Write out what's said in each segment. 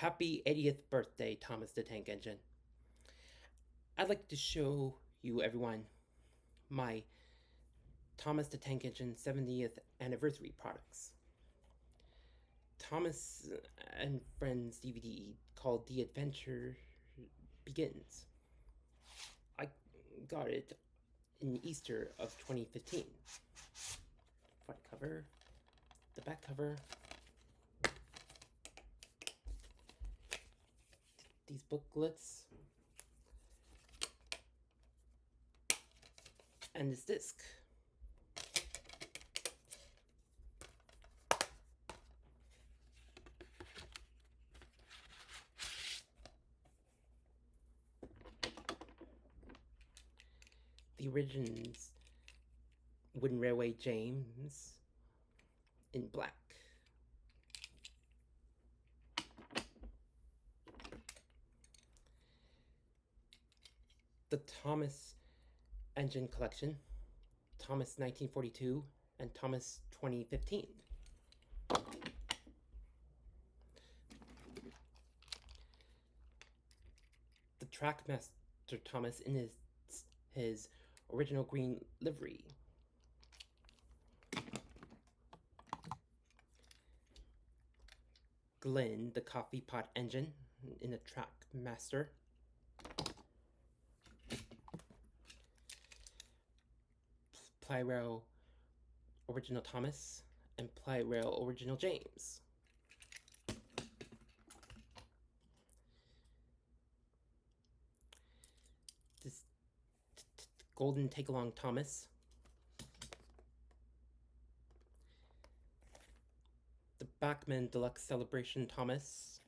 Happy 80th birthday, Thomas the Tank Engine. I'd like to show you, everyone, my Thomas the Tank Engine 70th anniversary products. Thomas and Friends DVD called The Adventure Begins. I got it in Easter of 2015. Front cover, the back cover, these booklets, and this disc. The Origins Wooden Railway James in black. The Thomas Engine Collection, Thomas 1942 and Thomas 2015. The Trackmaster Thomas in his original green livery. Glenn, the coffee pot engine in the Trackmaster. Ply-Rail Original Thomas and Ply-Rail Original James. This Golden Take-Along Thomas. The Bachmann Deluxe Celebration Thomas.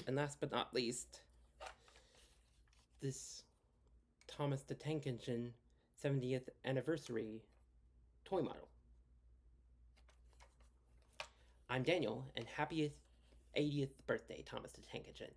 And last but not least, this Thomas the Tank Engine 70th anniversary toy model. I'm Daniel, and happy 80th birthday, Thomas the Tank Engine.